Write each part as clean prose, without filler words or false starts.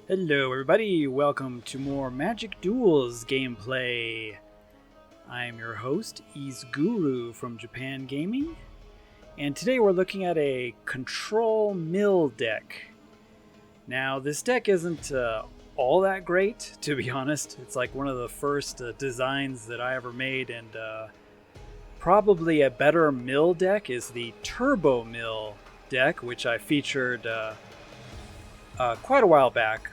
Hello everybody, welcome to more Magic Duels gameplay. I am your host, Izguru from Japan Gaming, and today we're looking at a Control Mill deck. Now this deck isn't all that great, to be honest. It's like one of the first designs that I ever made, and probably a better mill deck is the Turbo Mill deck, which I featured quite a while back,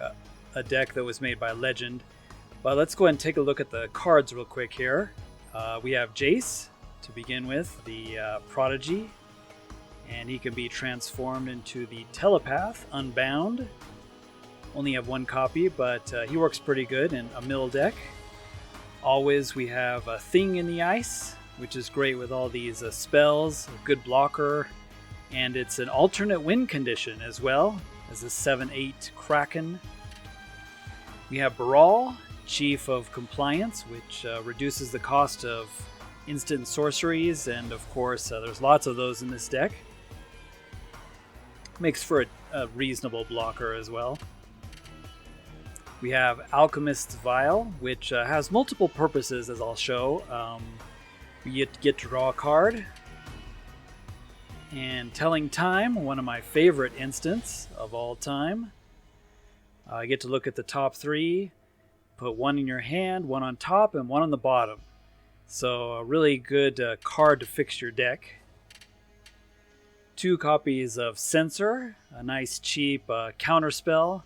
a deck that was made by Legend. But let's go ahead and take a look at the cards real quick here. We have Jace to begin with, the Prodigy, and he can be transformed into the Telepath, Unbound. Only have one copy, but he works pretty good in a mill deck. Always we have a Thing in the Ice, which is great with all these spells, a good blocker, and it's an alternate win condition as well as a 7/8 Kraken. We have Baral, Chief of Compliance, which reduces the cost of instant sorceries, and of course there's lots of those in this deck. Makes for a reasonable blocker as well. We have Alchemist's Vial, which has multiple purposes, as I'll show. We get to draw a card. And Telling Time, one of my favorite instants of all time. You get to look at the top three, put one in your hand, one on top, and one on the bottom. So a really good card to fix your deck. 2 copies of Censor, a nice cheap counterspell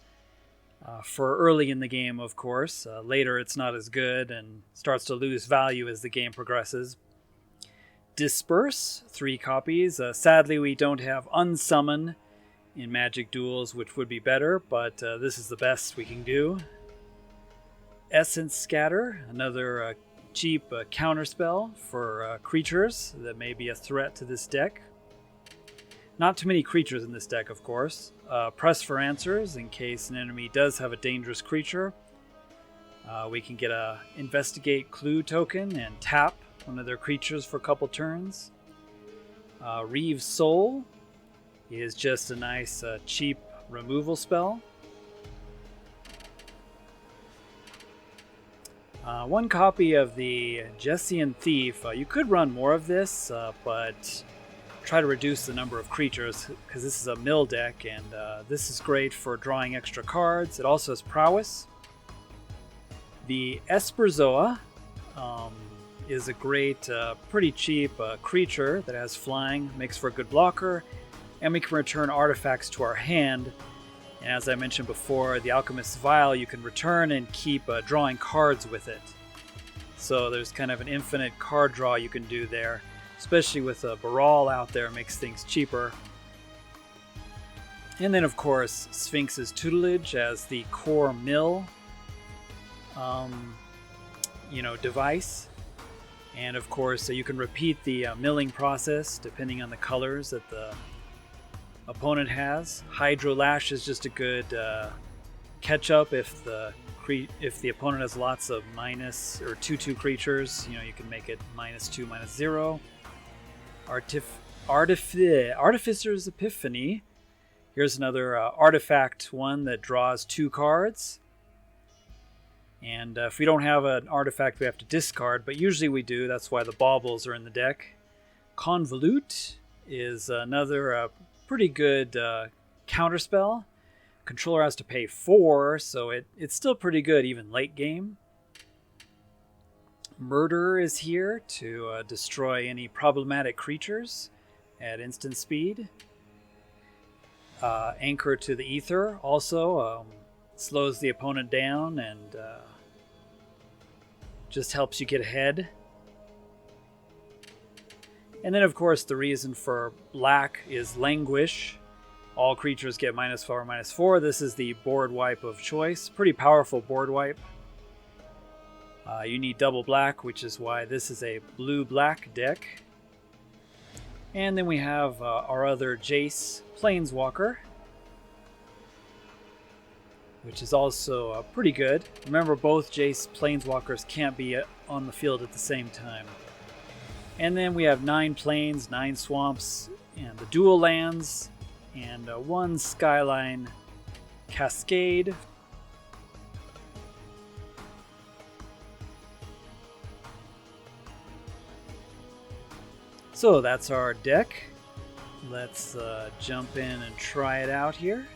for early in the game, of course. Later it's not as good and starts to lose value as the game progresses. Disperse, 3 copies. Sadly, we don't have Unsummon in Magic Duels, which would be better, but this is the best we can do. Essence Scatter, another cheap counterspell for creatures that may be a threat to this deck. Not too many creatures in this deck, of course. Press for Answers, in case an enemy does have a dangerous creature. We can get a Investigate Clue token and tap one of their creatures for a couple turns. Reeve's Soul is just a nice cheap removal spell. 1 copy of the Jessian Thief. You could run more of this, but try to reduce the number of creatures because this is a mill deck, and this is great for drawing extra cards. It also has Prowess. The Esperzoa is a great, pretty cheap creature that has flying, makes for a good blocker, and we can return artifacts to our hand. And as I mentioned before, the Alchemist's Vial you can return and keep drawing cards with it. So there's kind of an infinite card draw you can do there, especially with a Baral out there, makes things cheaper. And then of course Sphinx's Tutelage as the core mill device. And of course, you can repeat the milling process depending on the colors that the opponent has. Hydro Lash is just a good catch-up if the opponent has lots of minus or 2/2 creatures. You can make it -2, -0. Artificer's Epiphany. Here's another artifact one that draws 2 cards. And if we don't have an artifact, we have to discard, but usually we do. That's why the baubles are in the deck. Convolute is another pretty good counterspell. Controller has to pay 4, so it's still pretty good even late game. Murder is here to destroy any problematic creatures at instant speed. Anchor to the Ether also slows the opponent down and just helps you get ahead. And then of course the reason for black is Languish. All creatures get -4, -4. This is the board wipe of choice. Pretty powerful board wipe. You need double black, which is why this is a blue-black deck. And then we have our other Jace Planeswalker, which is also pretty good. Remember, both Jace Planeswalkers can't be on the field at the same time. And then we have 9 plains, 9 swamps, and the dual lands, and 1 Skyline Cascade. So that's our deck. Let's jump in and try it out here.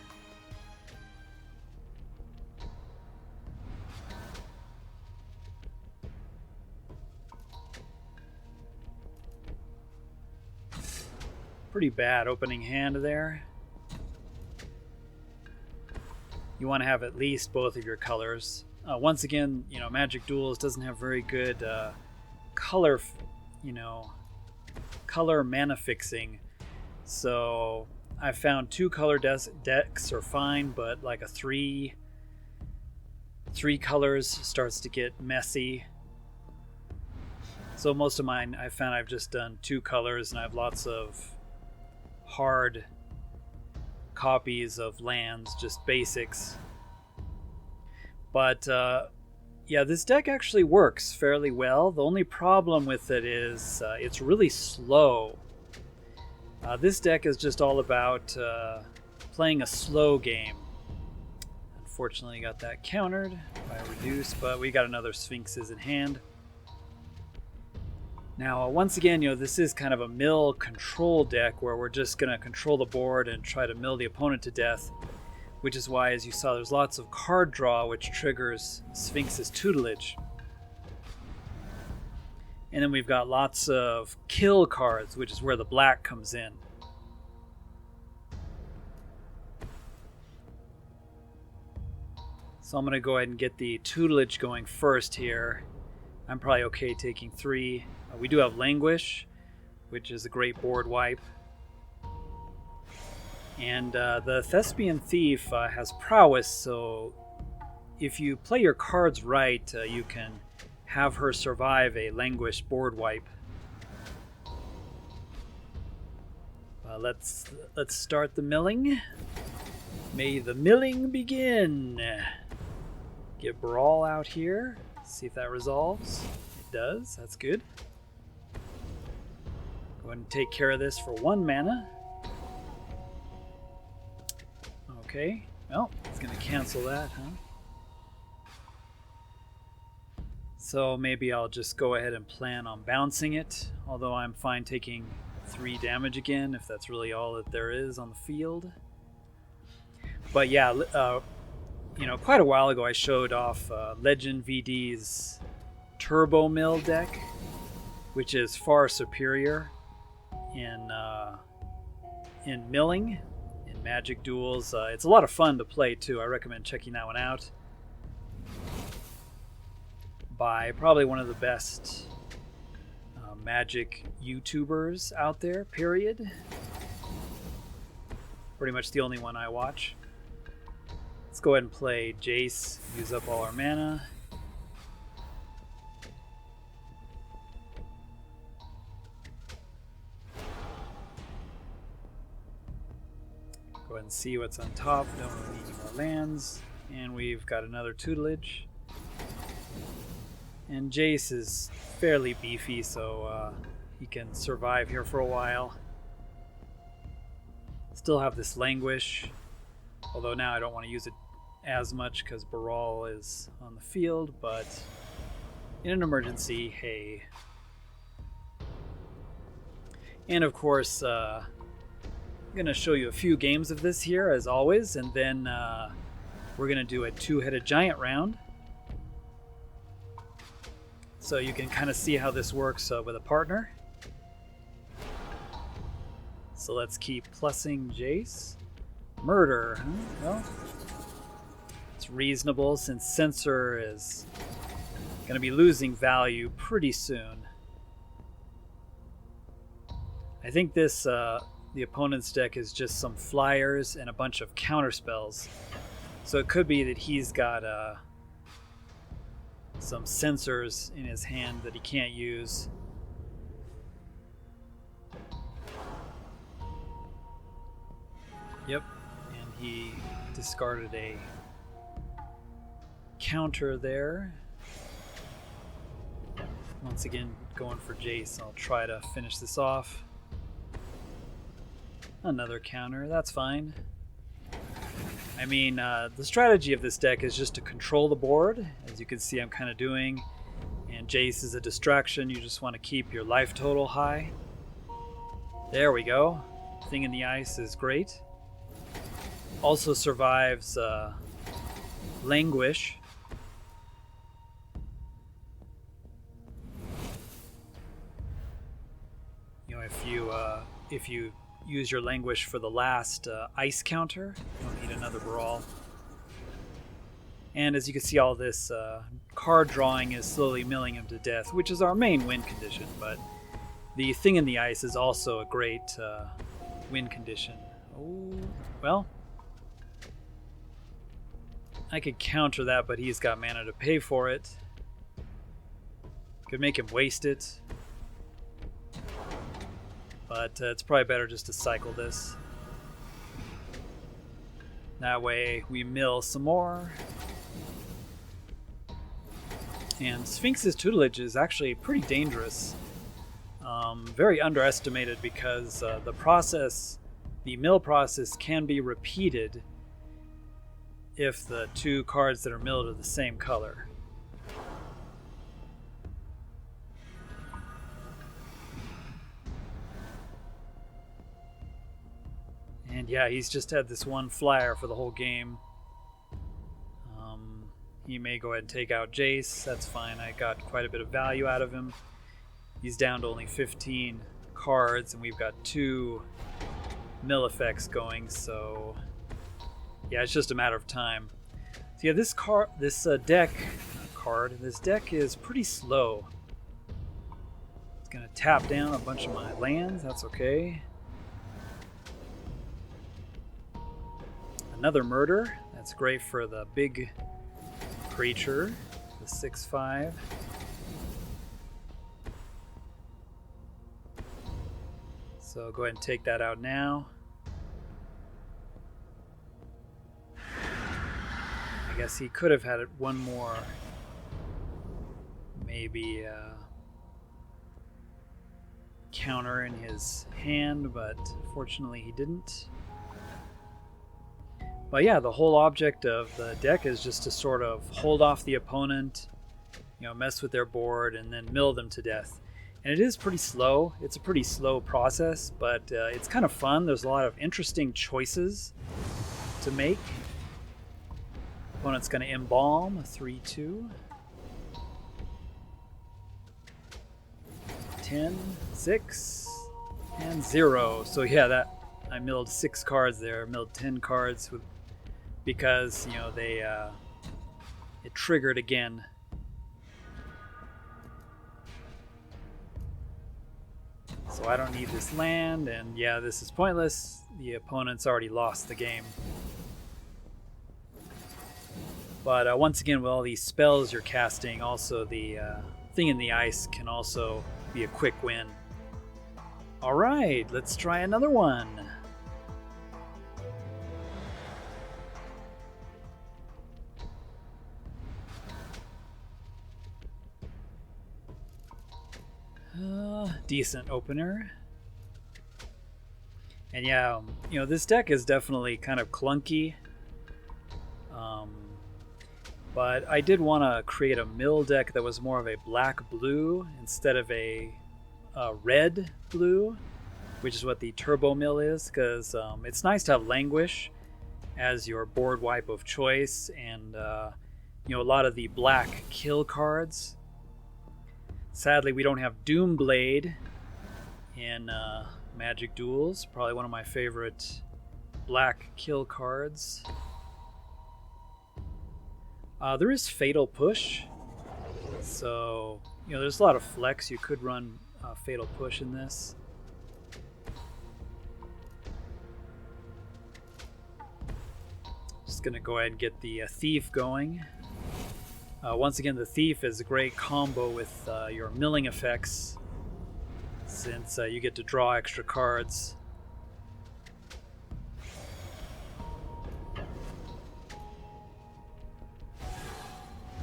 Pretty bad opening hand there. You want to have at least both of your colors. Once again, Magic Duels doesn't have very good color, color mana fixing. So I found 2 color decks are fine, but like a three colors starts to get messy. So most of mine, I found I've just done 2 colors, and I have lots of hard copies of lands, just basics. But yeah, this deck actually works fairly well. The only problem with it is it's really slow. This deck is just all about playing a slow game. Unfortunately, got that countered by reduce, but we got another Sphinxes in hand. Now, once again, this is kind of a mill control deck where we're just going to control the board and try to mill the opponent to death, which is why, as you saw, there's lots of card draw, which triggers Sphinx's tutelage. And then we've got lots of kill cards, which is where the black comes in. So I'm going to go ahead and get the tutelage going first here. I'm probably okay taking 3. We do have Languish, which is a great board wipe. And the Thespian Thief has prowess, so if you play your cards right, you can have her survive a Languish board wipe. Let's start the milling. May the milling begin. Get Brawl out here. See if that resolves. It does. That's good. Go ahead and take care of this for 1 mana. Okay. Well, it's going to cancel that, huh? So maybe I'll just go ahead and plan on bouncing it, although I'm fine taking 3 damage again if that's really all that there is on the field. But yeah, quite a while ago I showed off Legend VD's Turbo Mill deck, which is far superior in milling, in Magic Duels. It's a lot of fun to play too. I recommend checking that one out. By probably one of the best Magic YouTubers out there, period. Pretty much the only one I watch. Let's go ahead and play Jace, use up all our mana. Go ahead and see what's on top. Don't really need any more lands. And we've got another tutelage. And Jace is fairly beefy, so he can survive here for a while. Still have this Languish, although now I don't want to use it as much because Baral is on the field, but in an emergency, hey. And of course, I'm going to show you a few games of this here, as always, and then we're going to do a 2-headed giant round. So you can kind of see how this works with a partner. So let's keep plussing Jace. Murder, huh? Well, it's reasonable since Censor is going to be losing value pretty soon. I think this, the opponent's deck is just some flyers and a bunch of counter spells. So it could be that he's got some sensors in his hand that he can't use. Yep, and he discarded a counter there. Once again, going for Jace. I'll try to finish this off. Another counter, that's fine. I mean, the strategy of this deck is just to control the board, as you can see I'm kind of doing. And Jace is a distraction, you just want to keep your life total high. There we go. Thing in the Ice is great. Also survives Languish. You know, if you use your Languish for the last ice counter, you don't need another brawl. And as you can see, all this card drawing is slowly milling him to death, which is our main win condition, but the Thing in the Ice is also a great win condition. Oh, well, I could counter that, but he's got mana to pay for it. Could make him waste it. But it's probably better just to cycle this. That way we mill some more. And Sphinx's tutelage is actually pretty dangerous. Very underestimated because the mill process can be repeated if the two cards that are milled are the same color. And yeah, he's just had this one flyer for the whole game. He may go ahead and take out Jace. That's fine. I got quite a bit of value out of him. He's down to only 15 cards, and we've got 2 mill effects going, so yeah, it's just a matter of time. So yeah, this deck is pretty slow. It's gonna tap down a bunch of my lands. That's okay. Another murder. That's great for the big creature, the 6/5. So go ahead and take that out now. I guess he could have had it one more, maybe counter in his hand, but fortunately he didn't. But yeah, the whole object of the deck is just to sort of hold off the opponent, you know, mess with their board, and then mill them to death. And it is pretty slow. It's a pretty slow process, but it's kind of fun. There's a lot of interesting choices to make. Opponent's going to embalm, 3/2. 10, 6, and 0. So yeah, that I milled 6 cards there. Milled 10 cards because, you know, it triggered again. So I don't need this land, and yeah, this is pointless. The opponent's already lost the game. But once again, with all these spells you're casting, also the Thing in the Ice can also be a quick win. Alright, let's try another one. Decent opener. And yeah, you know, this deck is definitely kind of clunky. But I did want to create a mill deck that was more of a black-blue instead of a red-blue, which is what the turbo mill is, because it's nice to have Languish as your board wipe of choice, and you know, a lot of the black kill cards. Sadly, we don't have Doomblade in Magic Duels, probably one of my favorite black kill cards. There is Fatal Push, so you know, there's a lot of flex. You could run Fatal Push in this. Just gonna go ahead and get the Thief going. Once again, the Thief is a great combo with your milling effects, since you get to draw extra cards.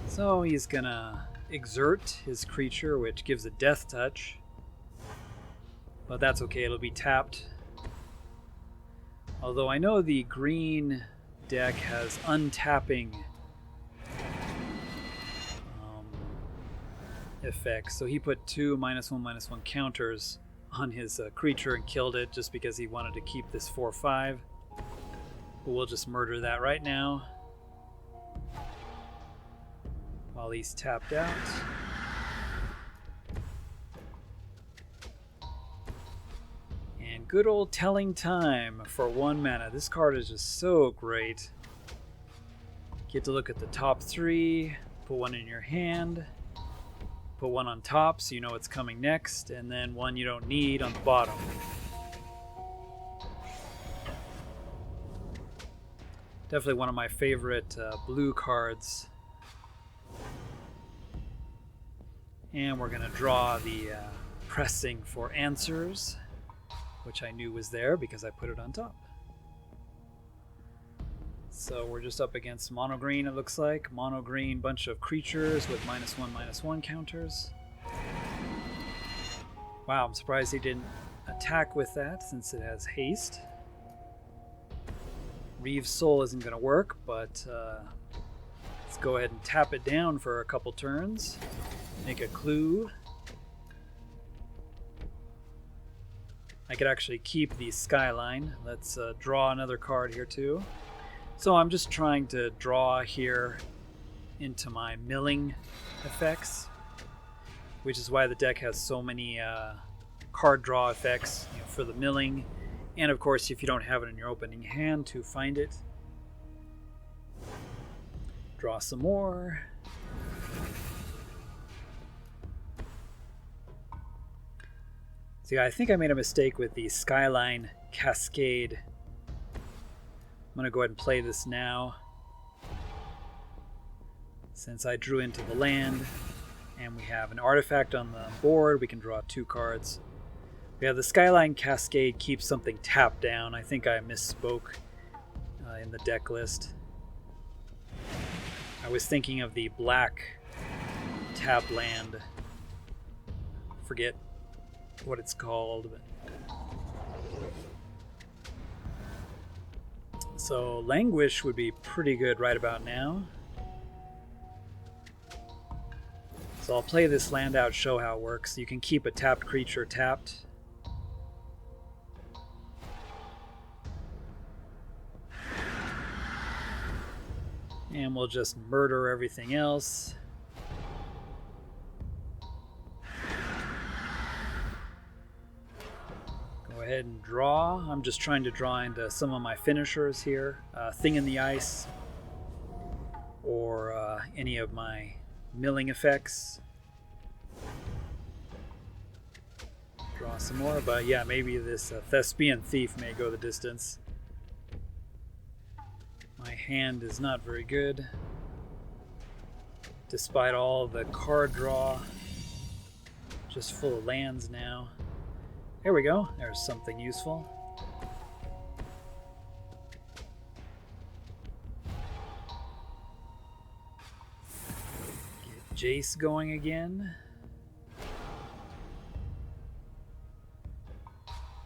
So he's gonna exert his creature, which gives a death touch. But that's okay, it'll be tapped. Although I know the green deck has untapping effects. So he put 2 -1/-1 counters on his creature and killed it just because he wanted to keep this 4/5. But we'll just murder that right now while he's tapped out. And good old telling time for 1 mana. This card is just so great. Get to look at the top 3, put one in your hand, put one on top so you know what's coming next, and then one you don't need on the bottom. Definitely one of my favorite blue cards. And we're going to draw the pressing for answers, which I knew was there because I put it on top. So we're just up against mono green, it looks like. Mono green, bunch of creatures with -1/-1 counters. Wow, I'm surprised he didn't attack with that since it has haste. Reeve's Soul isn't going to work, but let's go ahead and tap it down for a couple turns. Make a clue. I could actually keep the Skyline. Let's draw another card here too. So I'm just trying to draw here into my milling effects, which is why the deck has so many card draw effects, for the milling. And of course, if you don't have it in your opening hand, to find it. Draw some more. See, I think I made a mistake with the Skyline Cascade. I'm going to go ahead and play this now, since I drew into the land and we have an artifact on the board. We can draw 2 cards. We have the Skyline Cascade, keeps something tapped down. I think I misspoke in the deck list. I was thinking of the black tap land. Forget what it's called, but so Languish would be pretty good right about now. So I'll play this land out, show how it works. You can keep a tapped creature tapped. And we'll just murder everything else. Go ahead and draw. I'm just trying to draw into some of my finishers here. Thing in the Ice, or any of my milling effects. Draw some more, but yeah, maybe this Thespian Thief may go the distance. My hand is not very good, despite all the card draw. Just full of lands now. There we go. There's something useful. Get Jace going again.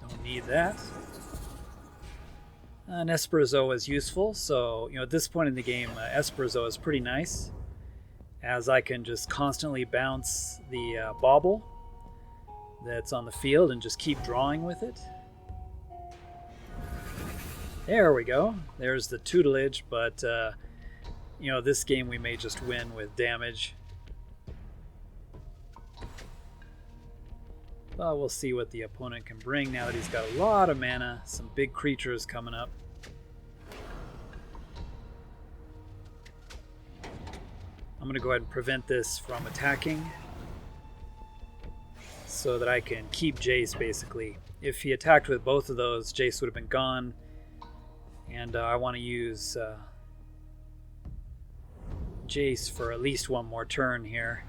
Don't need that. Nespresso is useful, so at this point in the game, Espresso is pretty nice, as I can just constantly bounce the bauble that's on the field and just keep drawing with it. There we go. There's the tutelage, but this game we may just win with damage. Well, we'll see what the opponent can bring now that he's got a lot of mana, some big creatures coming up. I'm going to go ahead and prevent this from attacking so that I can keep Jace, basically. If he attacked with both of those, Jace would have been gone. And I want to use Jace for at least one more turn here.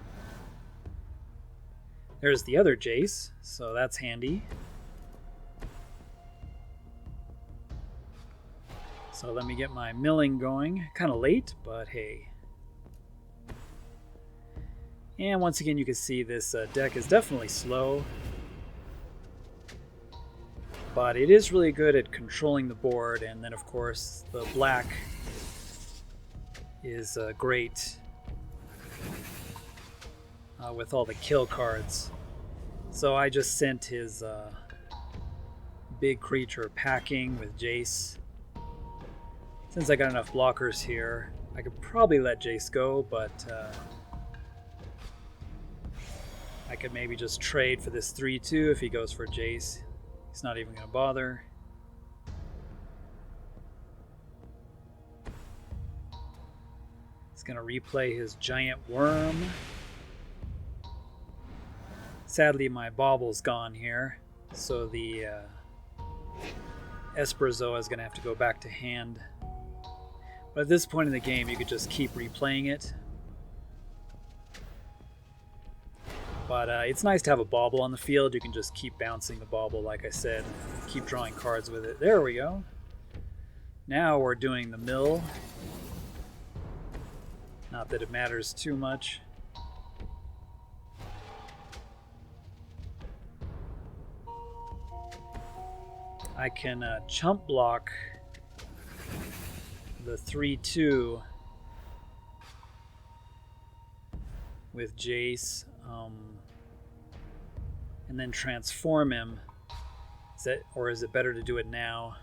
There's the other Jace, so that's handy. So let me get my milling going. Kind of late, but hey. And once again, you can see this deck is definitely slow. But it is really good at controlling the board, and then of course the black is great with all the kill cards. So I just sent his big creature packing with Jace. Since I got enough blockers here, I could probably let Jace go, but I could maybe just trade for this 3-2 if he goes for Jace. He's not even going to bother. He's going to replay his giant worm. Sadly, my bauble's gone here, so the Esperzoa is going to have to go back to hand. But at this point in the game, you could just keep replaying it. But it's nice to have a bauble on the field. You can just keep bouncing the bauble, like I said. Keep drawing cards with it. There we go. Now we're doing the mill. Not that it matters too much. I can chump block the 3-2 with Jace, and then transform him. Or is it better to do it now?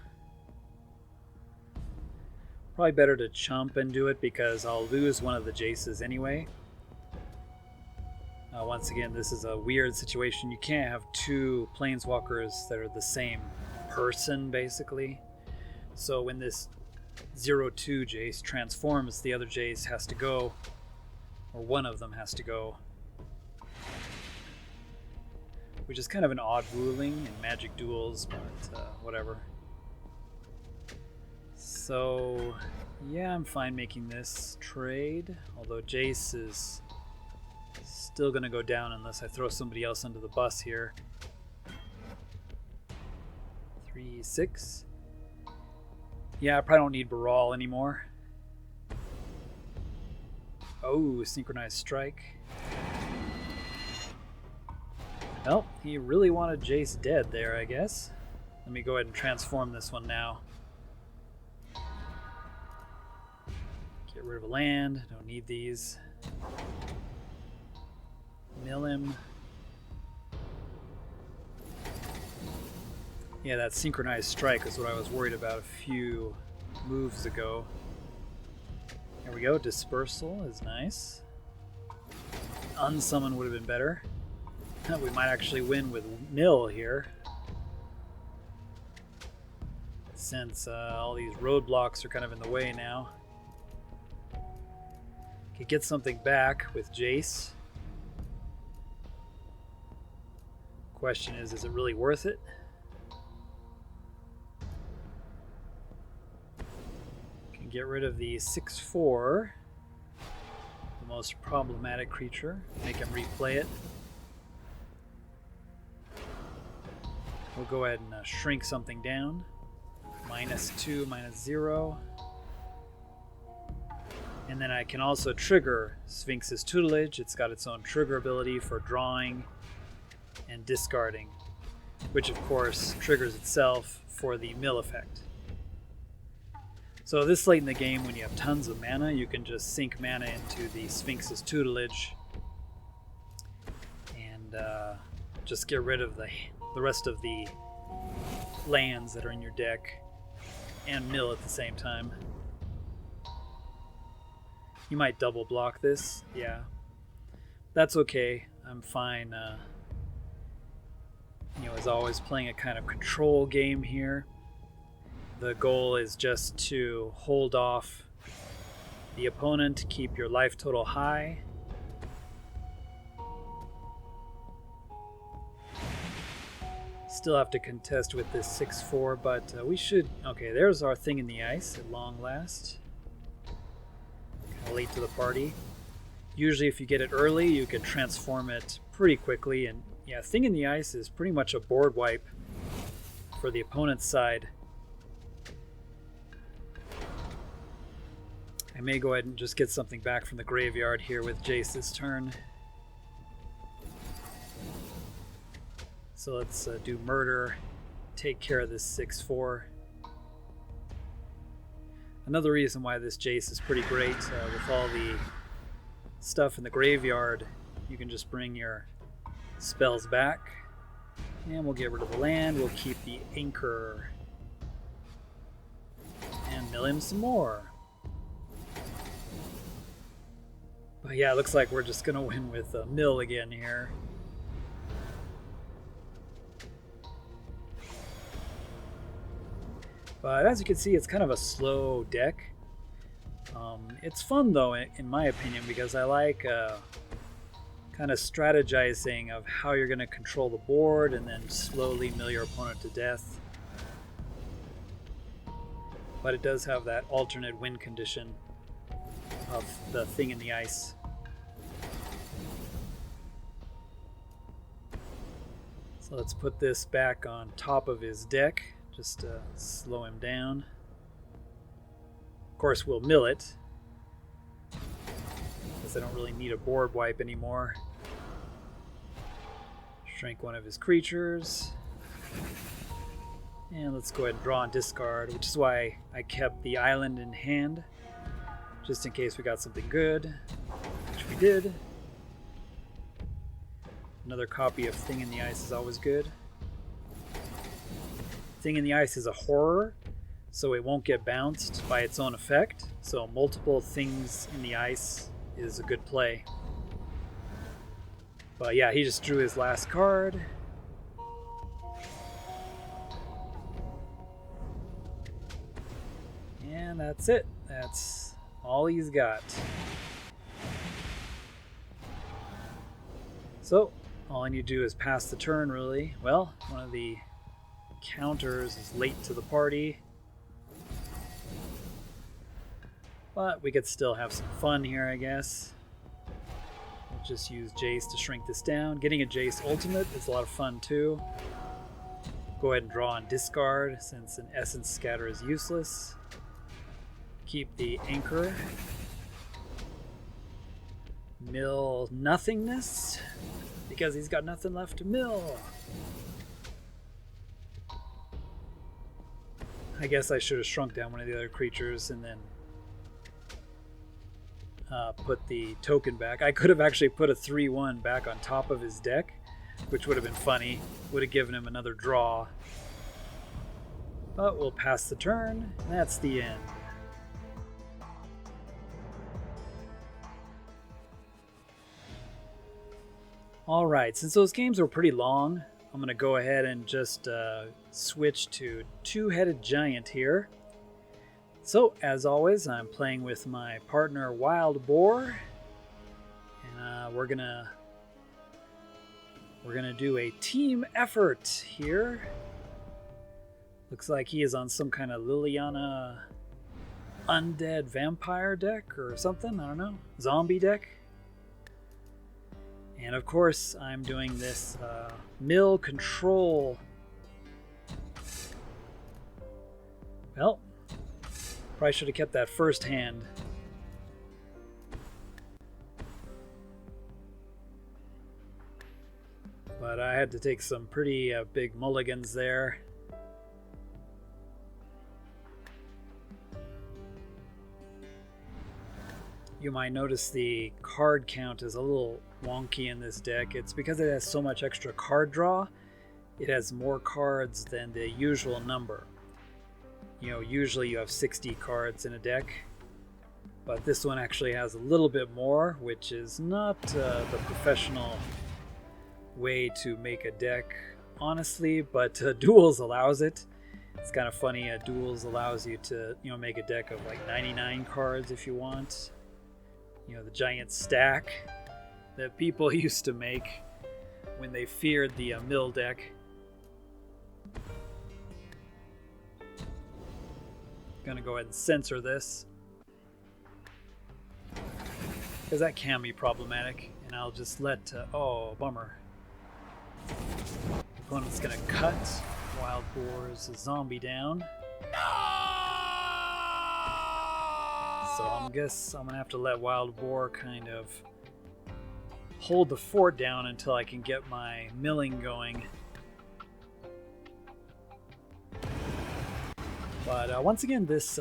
Probably better to chump and do it because I'll lose one of the Jaces anyway. Once again, this is a weird situation. You can't have two planeswalkers that are the same person, basically. So when this 0-2 Jace transforms, the other Jace has to go, or one of them has to go, which is kind of an odd ruling in Magic Duels, but whatever. So yeah, I'm fine making this trade, although Jace is still going to go down unless I throw somebody else under the bus here. 3-6. Yeah, I probably don't need Baral anymore. Oh, synchronized strike. Well, he really wanted Jace dead there, I guess. Let me go ahead and transform this one now. Get rid of a land. Don't need these. Mill him. Yeah, that synchronized strike is what I was worried about a few moves ago. There we go. Dispersal is nice. Unsummon would have been better. We might actually win with mill here, since all these roadblocks are kind of in the way now. Could get something back with Jace. Question is it really worth it? Can get rid of the 6-4, the most problematic creature. Make him replay it. We'll go ahead and shrink something down. -2, -0. And then I can also trigger Sphinx's Tutelage. It's got its own trigger ability for drawing and discarding, which of course triggers itself for the mill effect. So this late in the game, when you have tons of mana, you can just sink mana into the Sphinx's Tutelage and just get rid of the rest of the lands that are in your deck and mill at the same time. You might double block this, yeah. That's okay. I'm fine. As always, playing a kind of control game here. The goal is just to hold off the opponent, keep your life total high. Still have to contest with this 6-4, but we should... Okay, there's our thing in the ice at long last. Kind of late to the party. Usually if you get it early, you can transform it pretty quickly, and yeah, thing in the ice is pretty much a board wipe for the opponent's side. I may go ahead and just get something back from the graveyard here with Jace this turn. So let's do murder, take care of this 6-4. Another reason why this Jace is pretty great, with all the stuff in the graveyard, you can just bring your spells back. And we'll get rid of the land. We'll keep the anchor. And mill him some more. But yeah, it looks like we're just going to win with a mill again here. But as you can see, it's kind of a slow deck. It's fun though, in my opinion, because I like kind of strategizing of how you're going to control the board and then slowly mill your opponent to death. But it does have that alternate win condition of the thing in the ice. So let's put this back on top of his deck just to slow him down. Of course, we'll mill it because I don't really need a board wipe anymore. Shrink one of his creatures. And let's go ahead and draw and discard, which is why I kept the island in hand, just in case we got something good, which we did. Another copy of Thing in the Ice is always good. Thing in the Ice is a horror, so it won't get bounced by its own effect, so multiple things in the ice is a good play. But yeah, he just drew his last card. And that's it. That's all he's got. So, all I need to do is pass the turn, really. Well, one of the counters is late to the party. But we could still have some fun here, I guess. We'll just use Jace to shrink this down. Getting a Jace ultimate is a lot of fun, too. Go ahead and draw and discard, since an Essence Scatter is useless. Keep the anchor. Mill nothingness, because he's got nothing left to mill. I guess I should have shrunk down one of the other creatures and then put the token back. I could have actually put a 3/1 back on top of his deck, which would have been funny. Would have given him another draw. But we'll pass the turn. That's the end. Alright, since those games were pretty long, I'm going to go ahead and just switch to Two-Headed Giant here. So, as always, I'm playing with my partner Wild Boar, and we're gonna do a team effort here. Looks like he is on some kind of Liliana undead vampire deck or something. I don't know, zombie deck. And of course, I'm doing this mill control. Well, probably should have kept that first hand. But I had to take some pretty big mulligans there. You might notice the card count is a little wonky in this deck. It's because it has so much extra card draw. It has more cards than the usual number. You know, usually you have 60 cards in a deck, but this one actually has a little bit more, which is not the professional way to make a deck, honestly, but Duels allows it. It's kind of funny, Duels allows you to, you know, make a deck of like 99 cards if you want. You know, the giant stack that people used to make when they feared the mill deck. Gonna go ahead and censor this, because that can be problematic, and I'll just let oh, bummer. Opponent's gonna cut Wild Boar's zombie down. So I guess I'm gonna have to let Wild Boar kind of hold the fort down until I can get my milling going. But once again, this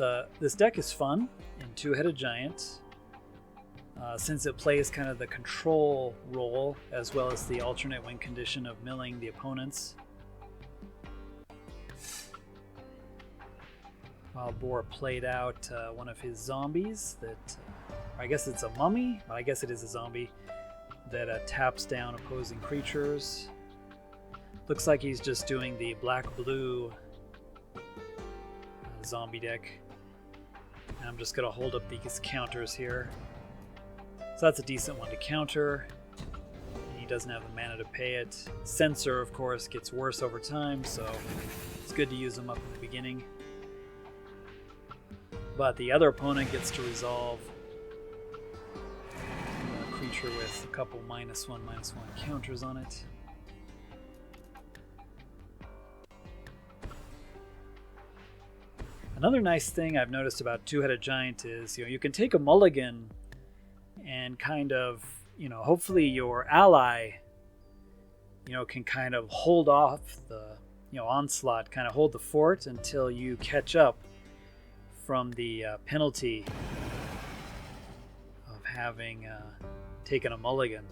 deck is fun in Two-Headed Giant. since it plays kind of the control role as well as the alternate win condition of milling the opponents. Wild Boar played out one of his zombies that, I guess it's a mummy, well, I guess it is a zombie, that taps down opposing creatures. Looks like he's just doing the black-blue zombie deck. And I'm just going to hold up these counters here. So that's a decent one to counter. He doesn't have the mana to pay it. Censor, of course, gets worse over time, so it's good to use them up in the beginning. But the other opponent gets to resolve a creature with a couple -1/-1 counters on it. Another nice thing I've noticed about Two-Headed Giant is, you can take a mulligan and kind of, hopefully your ally, can kind of hold off the, onslaught, kind of hold the fort until you catch up from the penalty of having taken a mulligan.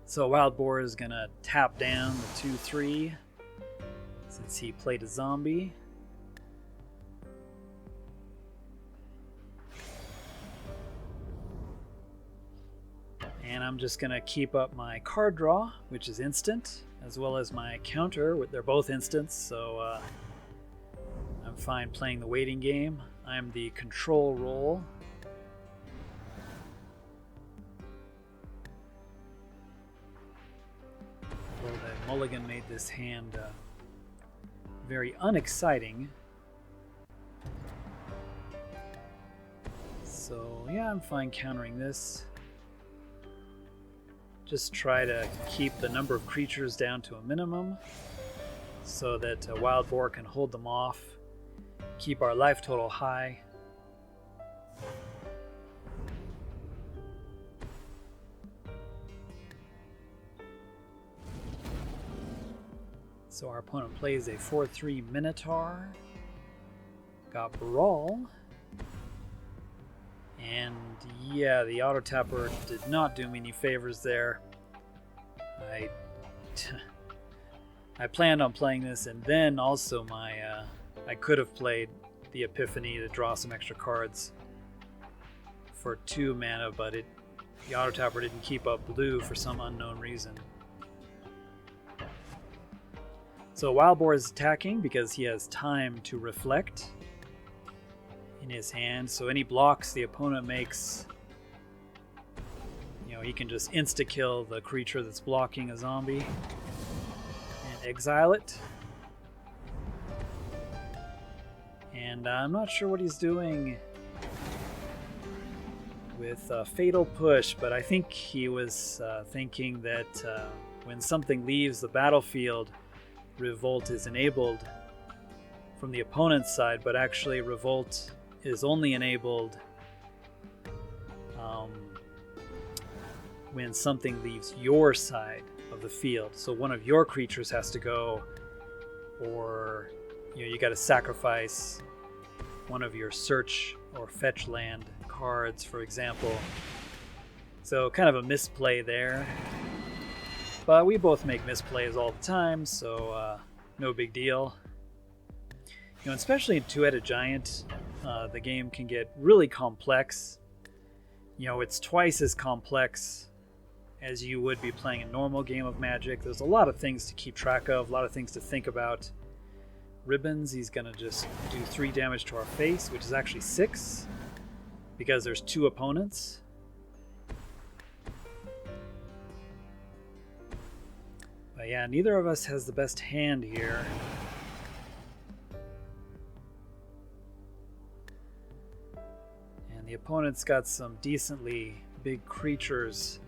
So Wild Boar is going to tap down the 2/3 since he played a zombie. And I'm just going to keep up my card draw, which is instant, as well as my counter. They're both instants, so I'm fine playing the waiting game. I'm the control role. Well, the mulligan made this hand very unexciting. So yeah, I'm fine countering this. Just try to keep the number of creatures down to a minimum so that Wild Boar can hold them off, keep our life total high. So our opponent plays a 4/3 Minotaur, got Brawl, and yeah, the auto tapper did not do me any favors there. I planned on playing this, and then also I could have played the Epiphany to draw some extra cards for 2 mana, but the auto tapper didn't keep up blue for some unknown reason. So Wild Boar is attacking because he has time to reflect in his hand, so any blocks the opponent makes, he can just insta-kill the creature that's blocking a zombie and exile it. And I'm not sure what he's doing with Fatal Push, but I think he was thinking that when something leaves the battlefield, Revolt is enabled from the opponent's side, but actually Revolt is only enabled when something leaves your side of the field. So one of your creatures has to go, or you got to sacrifice one of your search or fetch land cards, for example. So kind of a misplay there. But we both make misplays all the time, so no big deal. Especially in Two-Headed Giant, the game can get really complex. It's twice as complex as you would be playing a normal game of Magic. There's a lot of things to keep track of, a lot of things to think about. Ribbons, he's going to just do 3 damage to our face, which is actually 6, because there's 2 opponents. But yeah, neither of us has the best hand here. And the opponent's got some decently big creatures.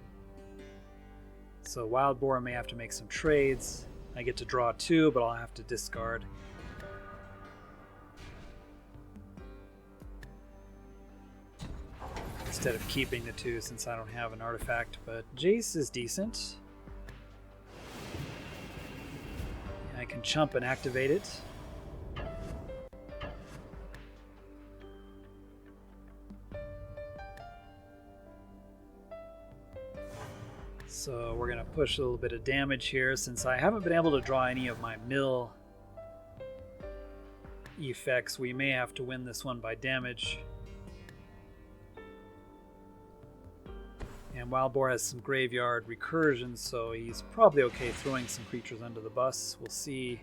So Wild Boar may have to make some trades. I get to draw 2, but I'll have to discard. Instead of keeping the 2 since I don't have an artifact. But Jace is decent. I can chump and activate it. So we're going to push a little bit of damage here since I haven't been able to draw any of my mill effects. We may have to win this one by damage. And Wild Boar has some graveyard recursions, so he's probably okay throwing some creatures under the bus. We'll see.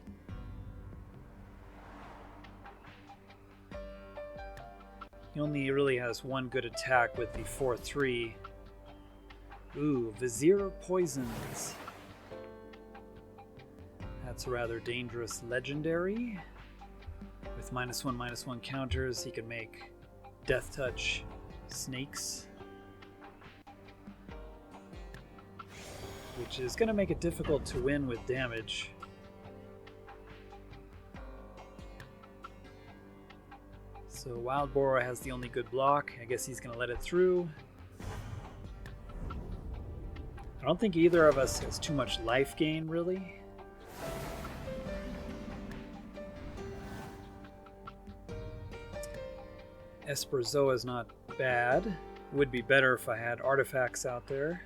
He only really has one good attack with the 4/3. Ooh, Vizier of Poisons. That's a rather dangerous legendary. With -1/-1 counters, he can make Death Touch snakes, which is going to make it difficult to win with damage. So Wild Boar has the only good block. I guess he's going to let it through. I don't think either of us has too much life gain, really. Esperzoa is not bad. Would be better if I had artifacts out there.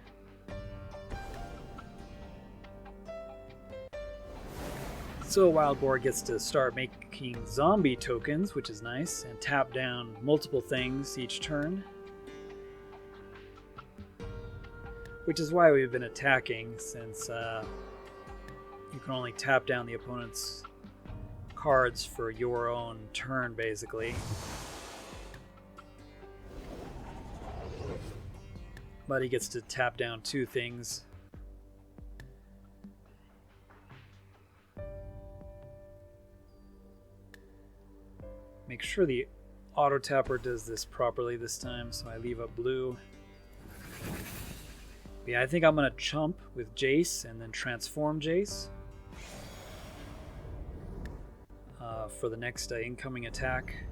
So Wild Boar gets to start making zombie tokens, which is nice, and tap down multiple things each turn. Which is why we've been attacking, since you can only tap down the opponent's cards for your own turn, basically. But he gets to tap down 2 things. Make sure the auto tapper does this properly this time, so I leave up blue. Yeah, I think I'm going to chump with Jace and then transform Jace for the next incoming attack.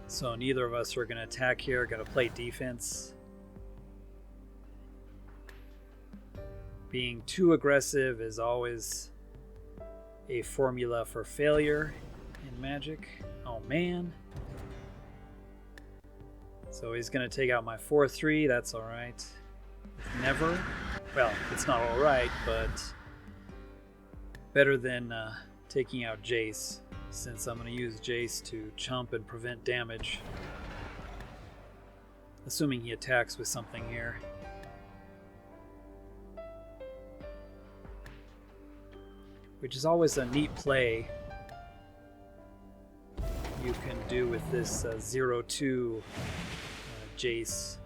So neither of us are going to attack here, going to play defense. Being too aggressive is always a formula for failure in Magic. Oh man. So he's going to take out my 4/3, that's alright. Never. Well, it's not alright, but better than taking out Jace, since I'm going to use Jace to chump and prevent damage. Assuming he attacks with something here. Which is always a neat play you can do with this 0/2 Jace,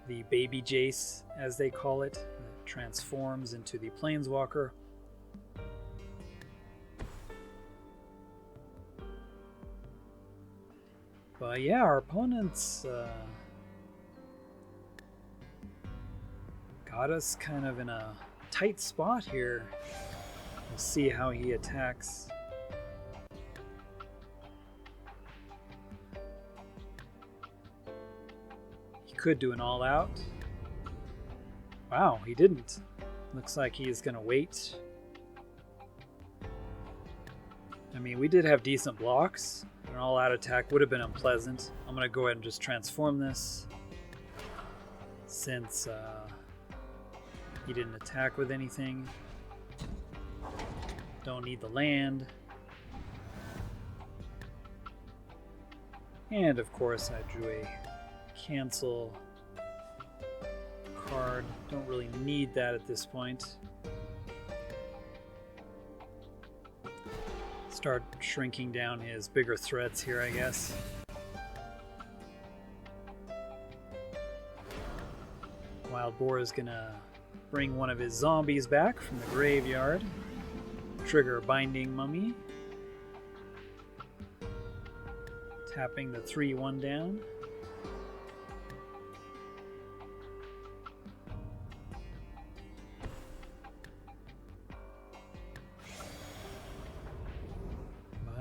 the baby Jace as they call it, that transforms into the Planeswalker. But yeah, our opponents got us kind of in a tight spot here. We'll see how he attacks. Could do an all-out. Wow, he didn't. Looks like he is going to wait. I mean, we did have decent blocks. An all-out attack would have been unpleasant. I'm going to go ahead and just transform this, since he didn't attack with anything. Don't need the land. And of course I drew a cancel card. Don't really need that at this point. Start shrinking down his bigger threats here, I guess. Wild Boar is gonna bring one of his zombies back from the graveyard. Trigger Binding Mummy. Tapping the 3/1 down.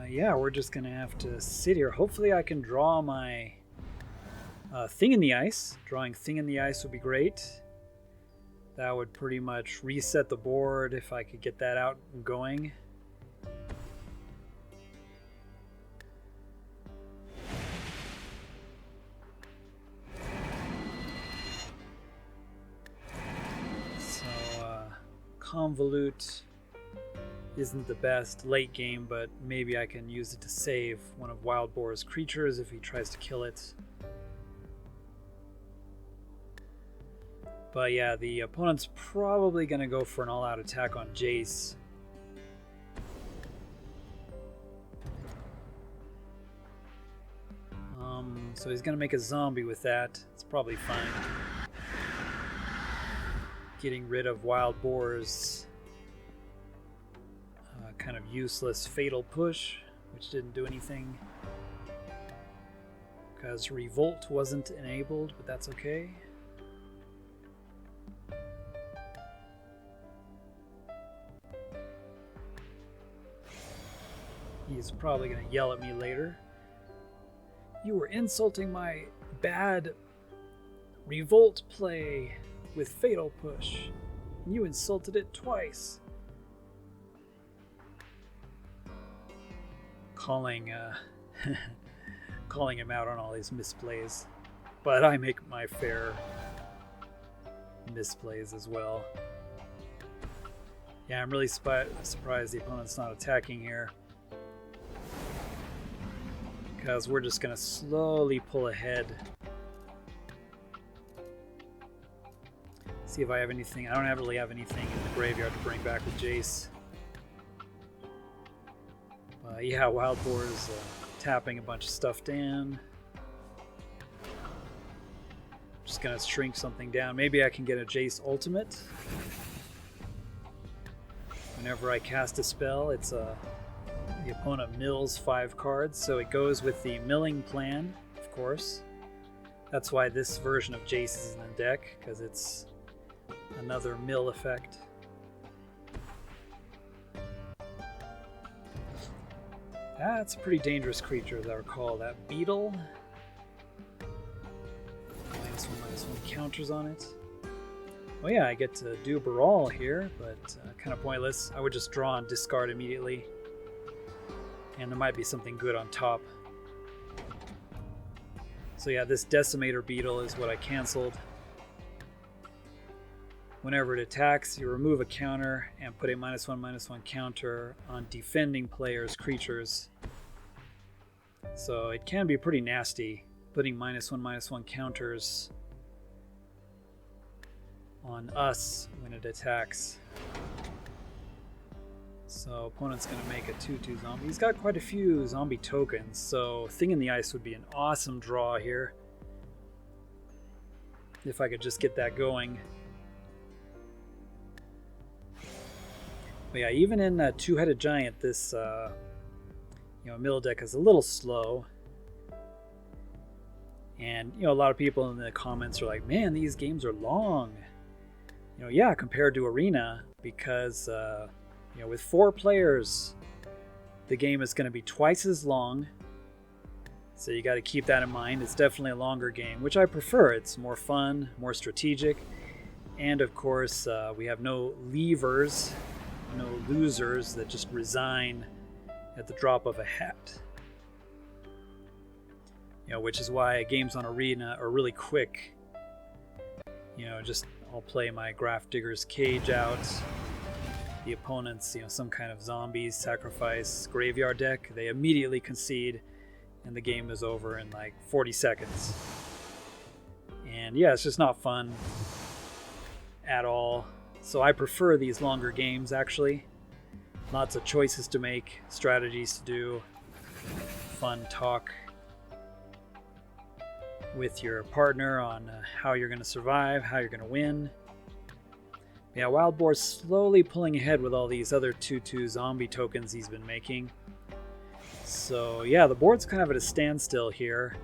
Yeah, we're just gonna have to sit here. Hopefully I can draw my Thing in the Ice. Drawing Thing in the Ice would be great. That would pretty much reset the board if I could get that out and going. Convolute isn't the best late game, but maybe I can use it to save one of Wild Boar's creatures if he tries to kill it. But yeah, the opponent's probably going to go for an all-out attack on Jace. So he's going to make a zombie with that. It's probably fine. Getting rid of Wild Boar's kind of useless Fatal Push, which didn't do anything. Because Revolt wasn't enabled, but that's okay. He's probably going to yell at me later. You were insulting my bad Revolt play with Fatal Push. You insulted it twice. Calling him out on all these misplays. But I make my fair misplays as well. Yeah, I'm really surprised the opponent's not attacking here. Because we're just going to slowly pull ahead. See if I have anything. I don't really have anything in the graveyard to bring back with Jace. Yeah, Wild Boar is tapping a bunch of stuff down. Just going to shrink something down. Maybe I can get a Jace ultimate. Whenever I cast a spell, it's the opponent mills 5 cards, so it goes with the milling plan, of course. That's why this version of Jace is in the deck, because it's another mill effect. That's a pretty dangerous creature, as I recall. That beetle. -1/-1 counters on it. Oh yeah, I get to do Baral here, but kind of pointless. I would just draw and discard immediately. And there might be something good on top. So yeah, this Decimator Beetle is what I canceled. Whenever it attacks, you remove a counter and put a -1/-1 counter on defending players' creatures. So it can be pretty nasty, putting -1/-1 counters on us when it attacks. So opponent's going to make a 2/2 zombie. He's got quite a few zombie tokens, so Thing in the Ice would be an awesome draw here. If I could just get that going. But yeah, even in a Two-Headed Giant, this mill deck is a little slow. And a lot of people in the comments are like, man, these games are long. Yeah, compared to Arena, because with 4 players, the game is going to be twice as long. So you got to keep that in mind. It's definitely a longer game, which I prefer. It's more fun, more strategic. And of course, we have no levers, no losers that just resign at the drop of a hat. Which is why games on Arena are really quick. I'll play my Grafdigger's Cage out. The opponent's, some kind of zombies, sacrifice, graveyard deck. They immediately concede, and the game is over in like 40 seconds. And yeah, it's just not fun at all. So I prefer these longer games, actually. Lots of choices to make, strategies to do, fun talk with your partner on how you're going to survive, how you're going to win. Yeah, Wild Boar's slowly pulling ahead with all these other 2/2 zombie tokens he's been making. So yeah, the board's kind of at a standstill here.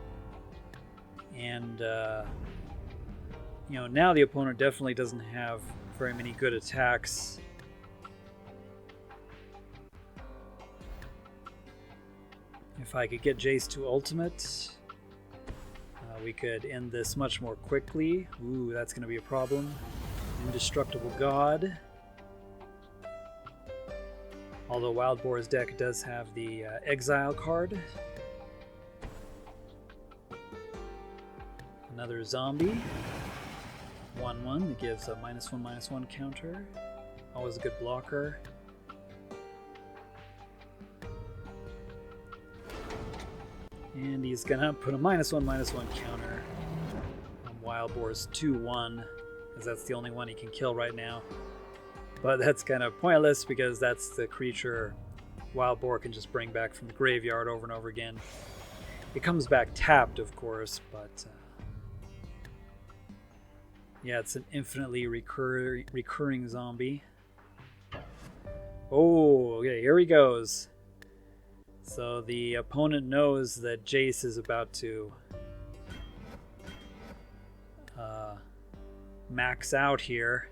And now the opponent definitely doesn't have very many good attacks. If I could get Jace to ultimate, we could end this much more quickly. Ooh, that's going to be a problem. Indestructible God. Although Wild Boar's deck does have the Exile card. Another zombie. 1/1 that gives a -1/-1 counter. Always a good blocker. And he's gonna put a -1/-1 counter on Wild Boar's 2/1, because that's the only one he can kill right now. But that's kind of pointless because that's the creature Wild Boar can just bring back from the graveyard over and over again. It comes back tapped, of course, but yeah, it's an infinitely recurring zombie. Oh, okay, here he goes. So the opponent knows that Jace is about to max out here,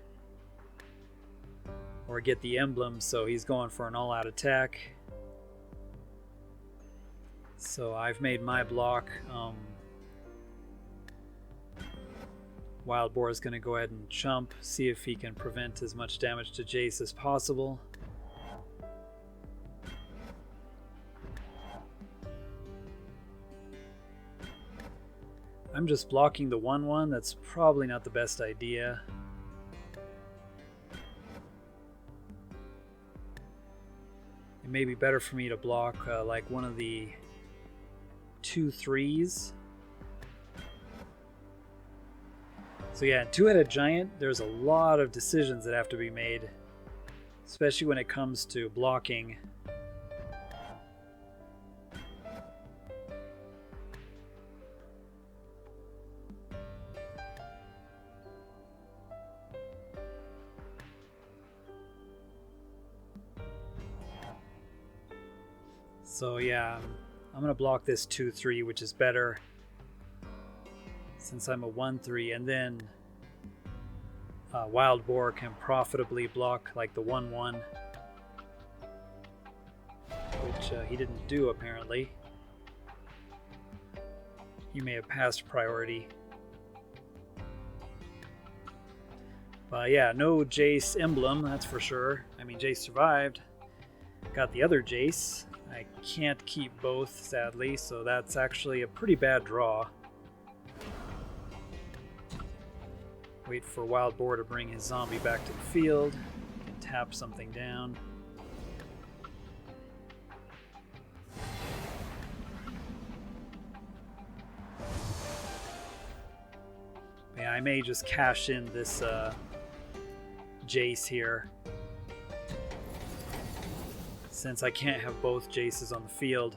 or get the emblem, so he's going for an all-out attack. So I've made my block. Wild Boar is going to go ahead and chump, see if he can prevent as much damage to Jace as possible. I'm just blocking the 1/1. That's probably not the best idea. It may be better for me to block like one of the 2/3s. So yeah, two-headed giant, there's a lot of decisions that have to be made, especially when it comes to blocking. So yeah, I'm going to block this 2/3, which is better since I'm a 1/3, and then Wild Boar can profitably block like the 1/1, which he didn't do apparently. He may have passed priority. But yeah, no Jace emblem, that's for sure. I mean, Jace survived. Got the other Jace. I can't keep both, sadly, so that's actually a pretty bad draw. Wait for Wild Boar to bring his zombie back to the field and tap something down. Yeah, I may just cash in this Jace here, since I can't have both Jaces on the field.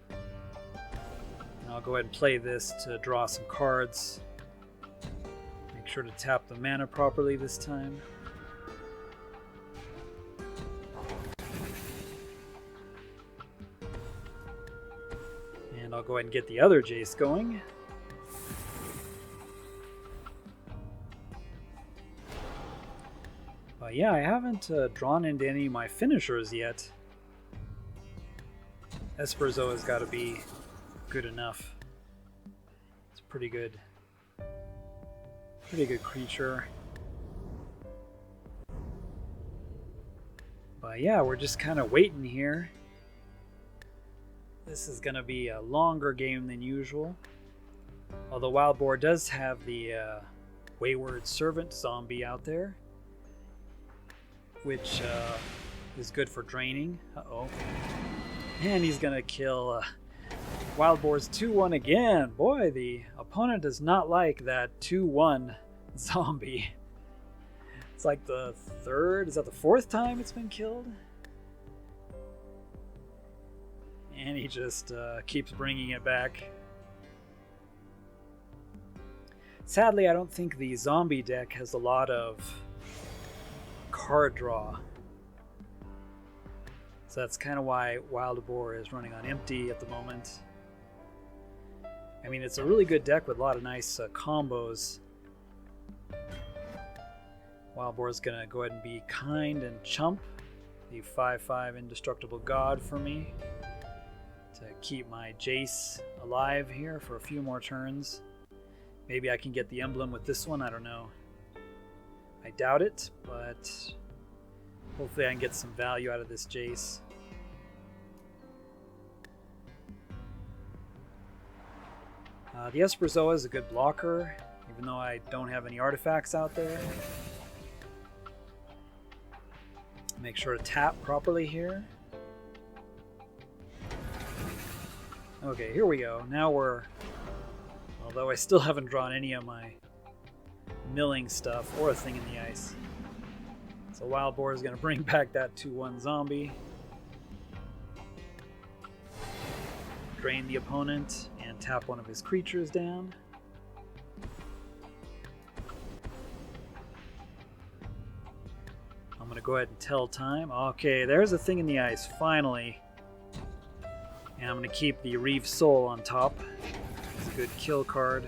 And I'll go ahead and play this to draw some cards. Make sure to tap the mana properly this time. And I'll go ahead and get the other Jace going. Yeah, I haven't drawn into any of my finishers yet. Esperzoa's got to be good enough. It's pretty good creature. But yeah, we're just kind of waiting here. This is going to be a longer game than usual. Although Wild Boar does have the Wayward Servant zombie out there, which is good for draining. Uh-oh. And he's going to kill Wild Boar's 2/1 again. Boy, the opponent does not like that 2/1 zombie. It's like the third, is that the fourth time it's been killed? And he just keeps bringing it back. Sadly, I don't think the zombie deck has a lot of card draw. So that's kind of why Wild Boar is running on empty at the moment. I mean, it's a really good deck with a lot of nice combos. Wild Boar is going to go ahead and be kind and chump the 5/5 Indestructible God for me to keep my Jace alive here for a few more turns. Maybe I can get the emblem with this one, I don't know. I doubt it, but hopefully I can get some value out of this Jace. The Esperzoa is a good blocker, even though I don't have any artifacts out there. Make sure to tap properly here. Okay, here we go. Now we're... Although I still haven't drawn any of my milling stuff or a thing in the ice. So Wild Boar is going to bring back that 2-1 zombie. Drain the opponent and tap one of his creatures down. I'm going to go ahead and tell time. Okay, there's a thing in the ice, finally. And I'm going to keep the Reeve Soul on top. It's a good kill card.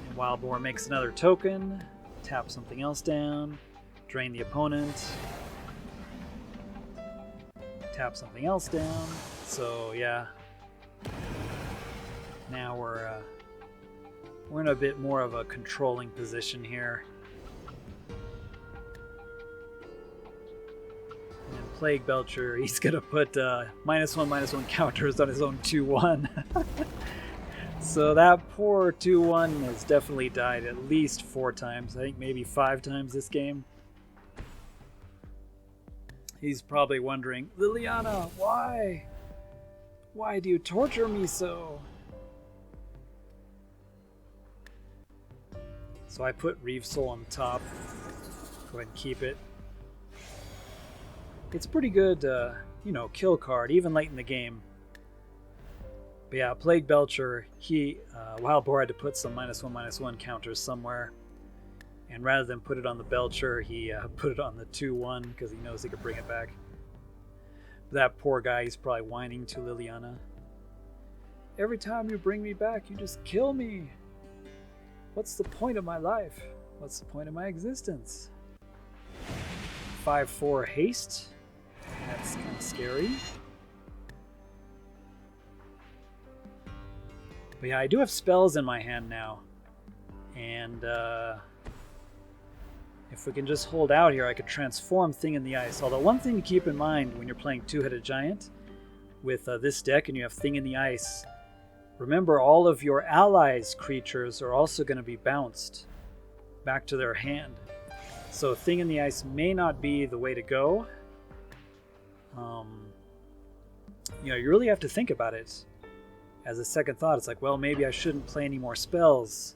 And Wild Boar makes another token. Tap something else down. Drain the opponent. Tap something else down. So yeah. Now we're in a bit more of a controlling position here. And Plague Belcher, he's gonna put -1/-1 counters on his own 2-1. So that poor 2-1 has definitely died at least 4 times. I think maybe 5 times this game. He's probably wondering, Liliana, why? Why do you torture me so? So I put Reeve Soul on the top. Go ahead and keep it. It's a pretty good, kill card, even late in the game. But yeah, Plague Belcher, Wild Boar had to put some -1/-1 counters somewhere. And rather than put it on the Belcher, he put it on the 2-1 because he knows he could bring it back. That poor guy, he's probably whining to Liliana. Every time you bring me back, you just kill me. What's the point of my life? What's the point of my existence? 5-4 haste. That's kind of scary. But yeah, I do have spells in my hand now. And if we can just hold out here, I could transform Thing in the Ice. Although one thing to keep in mind when you're playing Two-Headed Giant with this deck and you have Thing in the Ice, remember all of your allies' creatures are also going to be bounced back to their hand. So Thing in the Ice may not be the way to go. You really have to think about it. As a second thought, it's like, well, maybe I shouldn't play any more spells.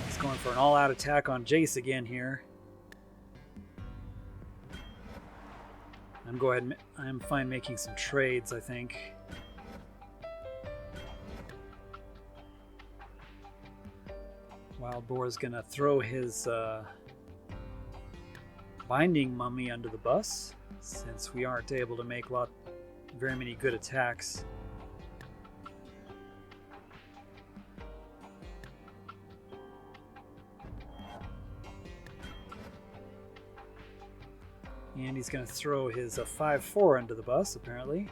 He's going for an all-out attack on Jace again here. I'm fine making some trades, I think. Wild Boar is going to throw his Binding Mummy under the bus, since we aren't able to make very many good attacks. And he's going to throw his 5-4 under the bus, apparently.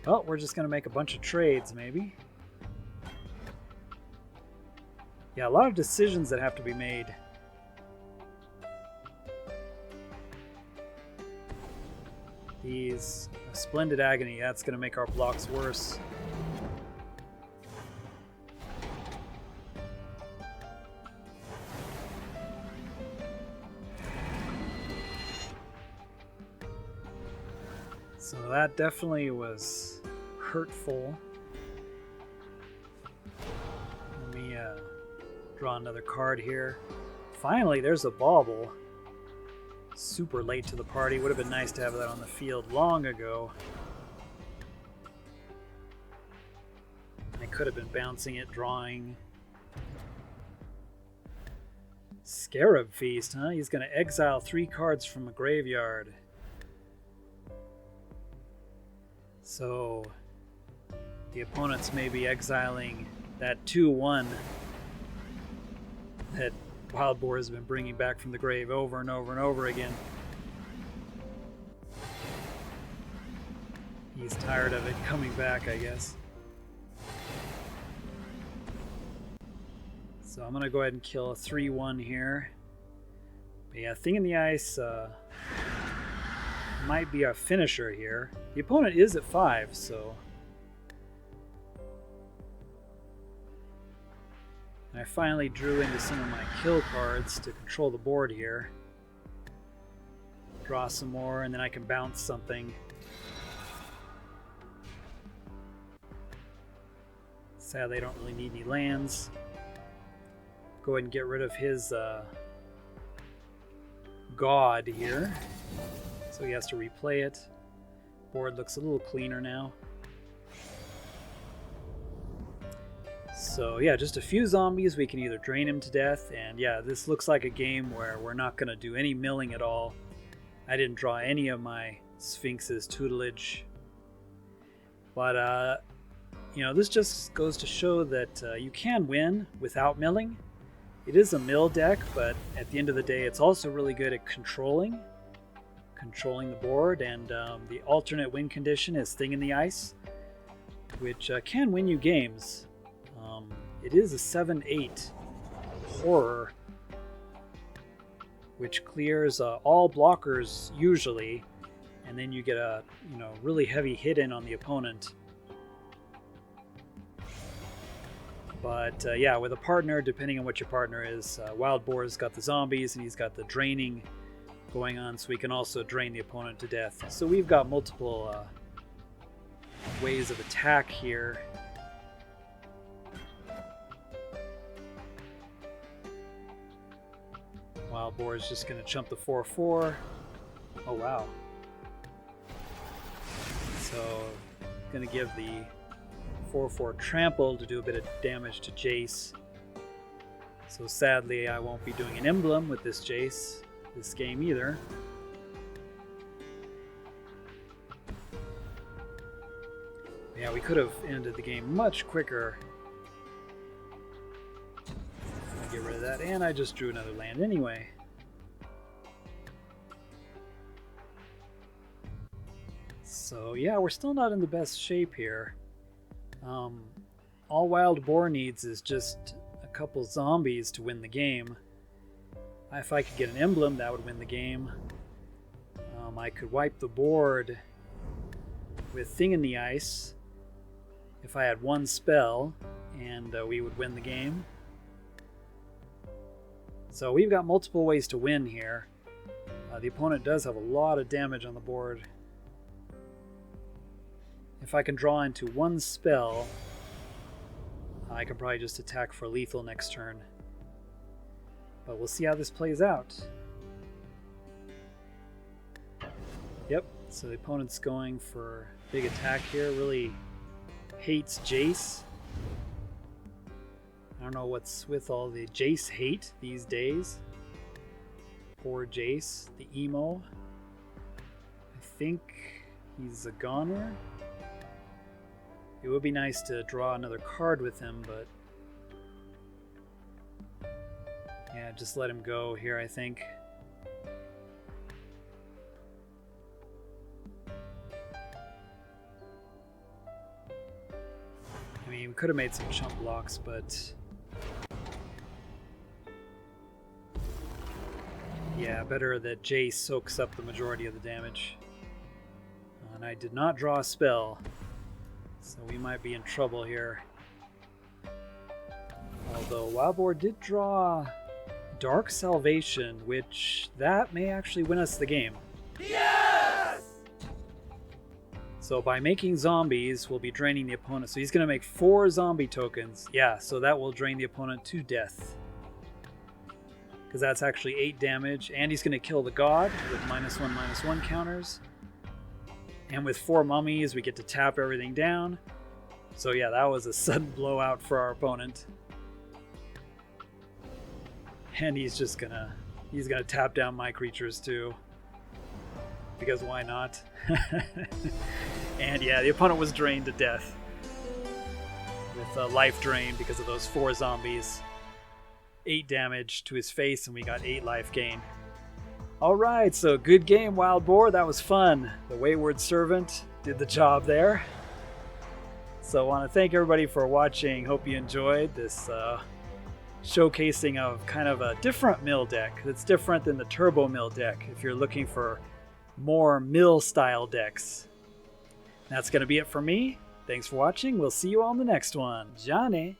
Well, we're just going to make a bunch of trades, maybe. Yeah, a lot of decisions that have to be made. These Splendid Agony, that's going to make our blocks worse. So that definitely was hurtful. Let me draw another card here. Finally, there's a bauble. Super late to the party. Would have been nice to have that on the field long ago. I could have been bouncing it, drawing. Scarab Feast, huh? He's going to exile 3 cards from a graveyard. So the opponents may be exiling that 2-1 that Wild Boar has been bringing back from the grave over and over and over again. He's tired of it coming back, I guess. So I'm going to go ahead and kill a 3-1 here. But yeah, Thing in the Ice might be a finisher here. The opponent is at 5, so... And I finally drew into some of my kill cards to control the board here. Draw some more, and then I can bounce something. Sadly, I don't really need any lands. Go ahead and get rid of his god here. So he has to replay it. Board looks a little cleaner now. So yeah, just a few zombies. We can either drain him to death, and yeah, this looks like a game where we're not going to do any milling at all. I didn't draw any of my Sphinx's tutelage. But, you know, this just goes to show that you can win without milling. It is a mill deck, but at the end of the day, it's also really good at controlling the board, and the alternate win condition is Thing in the Ice, which can win you games. It is a 7/8 horror, which clears all blockers usually, and then you get a really heavy hit in on the opponent. But yeah, with a partner, depending on what your partner is, Wild Boar's got the zombies and he's got the draining going on, so we can also drain the opponent to death. So we've got multiple ways of attack here. Wild Boar is just going to chump the 4/4. Oh wow. So going to give the 4/4 trample to do a bit of damage to Jace. So sadly I won't be doing an emblem with this Jace this game either. Yeah, we could have ended the game much quicker. I'll get rid of that, and I just drew another land anyway. So yeah, we're still not in the best shape here. All Wild Boar needs is just a couple zombies to win the game. If I could get an emblem, that would win the game. I could wipe the board with Thing in the Ice if I had one spell, and we would win the game. So we've got multiple ways to win here. The opponent does have a lot of damage on the board. If I can draw into one spell, I can probably just attack for lethal next turn. But we'll see how this plays out. Yep, so the opponent's going for big attack here. Really hates Jace. I don't know what's with all the Jace hate these days. Poor Jace, the emo. I think he's a goner. It would be nice to draw another card with him, but yeah, just let him go here, I think. I mean, we could have made some chump blocks, but yeah, better that Jace soaks up the majority of the damage. And I did not draw a spell, so we might be in trouble here. Although Wild Boar did draw Dark Salvation, which that may actually win us the game. Yes! So by making zombies, we'll be draining the opponent. So he's going to make 4 zombie tokens. Yeah, so that will drain the opponent to death. Because that's actually 8 damage. And he's going to kill the god with -1/-1 counters. And with 4 mummies, we get to tap everything down. So yeah, that was a sudden blowout for our opponent. And he's gonna tap down my creatures too. Because why not? And yeah, the opponent was drained to death. With a life drain because of those 4 zombies. 8 damage to his face, and we got 8 life gain. Alright, so good game, Wild Boar. That was fun. The Wayward Servant did the job there. So I want to thank everybody for watching. Hope you enjoyed this showcasing of kind of a different mill deck. That's different than the Turbo Mill deck if you're looking for more mill style decks. That's going to be it for me. Thanks for watching. We'll see you on the next one. Johnny.